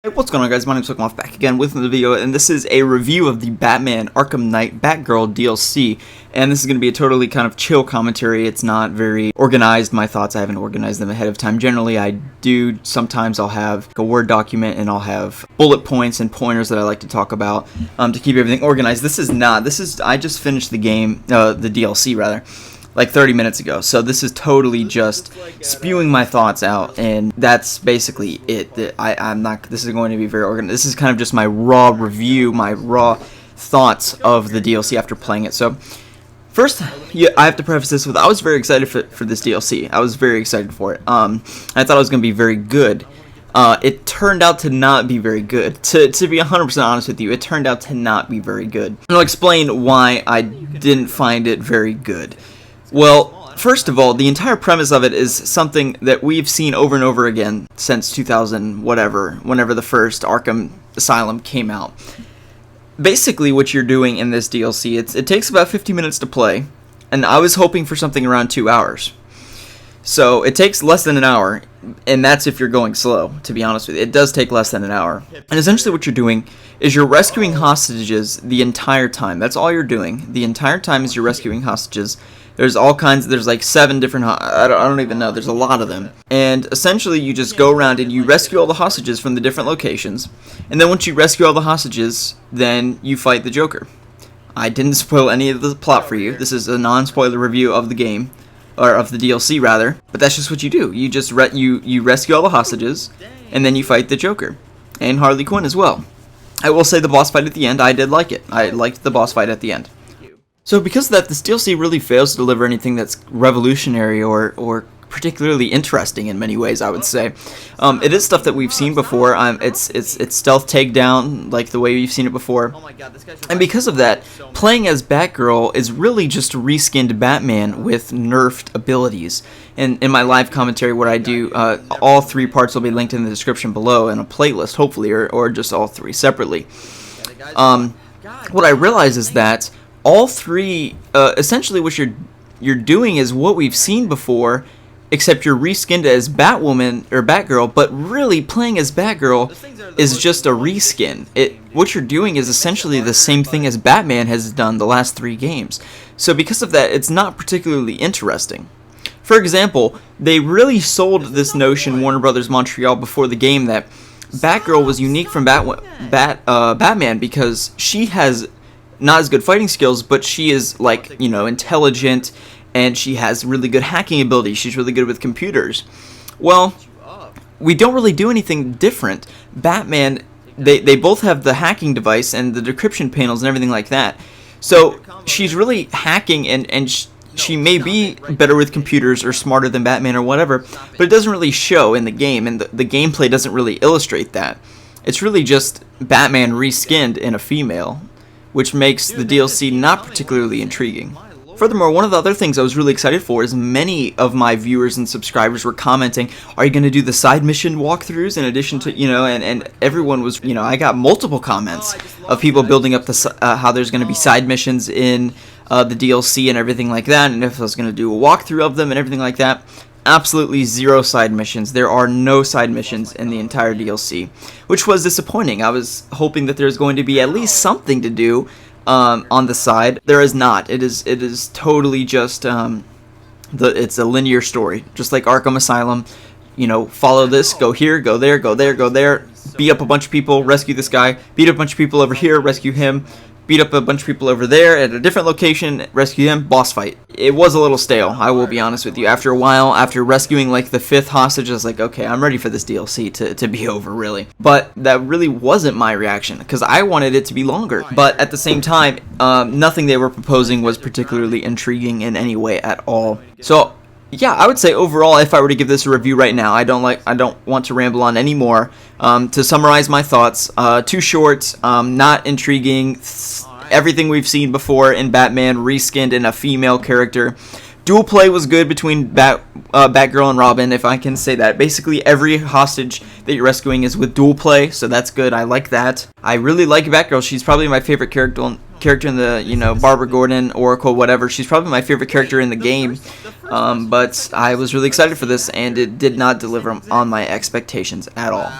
Hey, what's going on, guys? My name's Slikk, back again with another video, and this is a review of the Batman Arkham Knight Batgirl DLC, and this is going to be a totally kind of chill commentary. It's not very organized, my thoughts. I haven't organized them ahead of time. Generally, I do. Sometimes I'll have a Word document, and I'll have bullet points and pointers that I like to talk about to keep everything organized. I just finished the game, the DLC rather, like 30 minutes ago, so this is totally just spewing my thoughts out, and that's basically it. This is going to be very organized. This is kind of just my raw review, my raw thoughts of the DLC after playing it. So first, I have to preface this with, I was very excited for this DLC. I was very excited for it. I thought it was going to be very good. It turned out to not be very good. To be 100% honest with you, it turned out to not be very good. And I'll explain why I didn't find it very good. Well, first of all, the entire premise of it is something that we've seen over and over again since 2000 whatever, whenever the first Arkham Asylum came out. Basically, what you're doing in this DLC, it takes about 50 minutes to play, and I was hoping for something around 2 hours. So it takes less than an hour, and that's if you're going slow, to be honest with you. It does take less than an hour. And essentially what you're doing is you're rescuing hostages the entire time. That's all you're doing. The entire time is you're rescuing hostages. There's all kinds, there's like 7 different, I don't even know, there's a lot of them. And essentially you just go around and you rescue all the hostages from the different locations. And then once you rescue all the hostages, then you fight the Joker. I didn't spoil any of the plot for you. This is a non-spoiler review of the game, or of the DLC rather. But that's just what you do. You just you rescue all the hostages, and then you fight the Joker. And Harley Quinn as well. I will say the boss fight at the end, I did like it. I liked the boss fight at the end. So because of that, this DLC really fails to deliver anything that's revolutionary or particularly interesting in many ways, I would say. It is stuff that we've seen before. It's stealth takedown, like the way we've seen it before. And because of that, playing as Batgirl is really just reskinned Batman with nerfed abilities. And in my live commentary, what I do, all 3 parts will be linked in the description below in a playlist, hopefully, or just all 3 separately. What I realize is that all 3, essentially what you're doing is what we've seen before, except you're reskinned as Batwoman or Batgirl, but really playing as Batgirl is just a reskin. What you're doing is essentially the same thing as Batman has done the last 3 games. So because of that, it's not particularly interesting. For example, they really sold this notion, Warner Brothers Montreal, before the game, that Batgirl was unique from Batman because she has not as good fighting skills, but she is, like, you know, intelligent, and she has really good hacking ability. She's really good with computers. Well, we don't really do anything different. Batman, they both have the hacking device and the decryption panels and everything like that. So she's really hacking, and she may be better with computers or smarter than Batman or whatever, but it doesn't really show in the game, and the gameplay doesn't really illustrate that. It's really just Batman reskinned in a female, which makes the DLC not particularly intriguing. Furthermore, one of the other things I was really excited for is many of my viewers and subscribers were commenting, are you going to do the side mission walkthroughs in addition to, you know, and everyone was, you know, I got multiple comments of people building up how there's going to be side missions in the DLC and everything like that, and if I was going to do a walkthrough of them and everything like that. Absolutely 0 side missions. There are no side missions in the entire DLC, which was disappointing. I was hoping that there's going to be at least something to do on the side. There is not. It is totally just it's a linear story, just like Arkham Asylum. You know, follow this, go here, go there, go there, go there, beat up a bunch of people, rescue this guy, beat up a bunch of people over here, rescue him, beat up a bunch of people over there at a different location, rescue them, boss fight. It was a little stale, I will be honest with you. After a while, after rescuing like the 5th hostage, I was like, okay, I'm ready for this DLC to be over, really. But that really wasn't my reaction, because I wanted it to be longer. But at the same time, nothing they were proposing was particularly intriguing in any way at all. So yeah, I would say overall, if I were to give this a review right now, I don't want to ramble on anymore. To summarize my thoughts, too short, not intriguing. Everything we've seen before in Batman, reskinned in a female character. Dual play was good between Batgirl and Robin, if I can say that. Basically, every hostage that you're rescuing is with dual play, so that's good. I like that. I really like Batgirl. She's probably my favorite character character in the, you know, Barbara Gordon, Oracle, whatever. She's probably my favorite character in the game. But I was really excited for this, and it did not deliver on my expectations at all.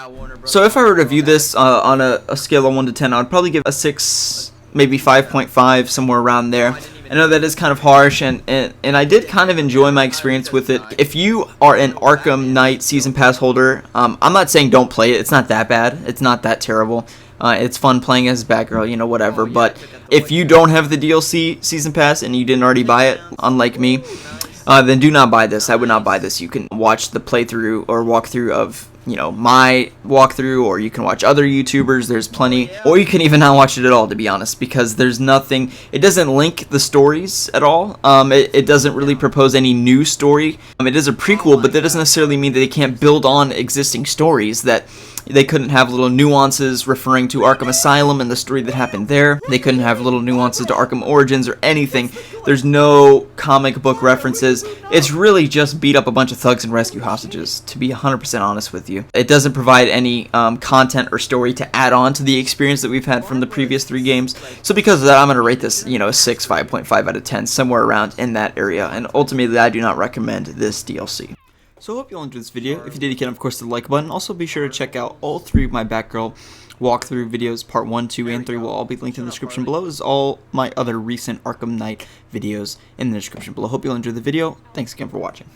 So if I were to review this on a scale of 1 to 10, I would probably give it a 6, maybe 5.5, somewhere around there. I know that is kind of harsh, and I did kind of enjoy my experience with it. If you are an Arkham Knight Season Pass holder, I'm not saying don't play it. It's not that bad. It's not that terrible. It's fun playing as Batgirl, you know, whatever. But if you don't have the DLC Season Pass and you didn't already buy it, unlike me, then do not buy this. I would not buy this. You can watch the playthrough or walkthrough of, you know, my walkthrough, or you can watch other YouTubers. There's plenty, or you can even not watch it at all, to be honest, because there's nothing. It doesn't link the stories at all. It doesn't really propose any new story. It is a prequel, but that doesn't necessarily mean that they can't build on existing stories, that they couldn't have little nuances referring to Arkham Asylum and the story that happened there. They couldn't have little nuances to Arkham Origins or anything. There's no comic book references. It's really just beat up a bunch of thugs and rescue hostages, to be 100% honest with you. It doesn't provide any content or story to add on to the experience that we've had from the previous 3 games. So because of that, I'm going to rate this, you know, a 6, 5.5 out of 10, somewhere around in that area. And ultimately, I do not recommend this DLC. So I hope you all enjoyed this video. If you did, you can of course hit the like button. Also be sure to check out all 3 of my Batgirl walkthrough videos. Part 1, 2, and 3 will all be linked in the description below, as all my other recent Arkham Knight videos in the description below. Hope you all enjoyed the video. Thanks again for watching.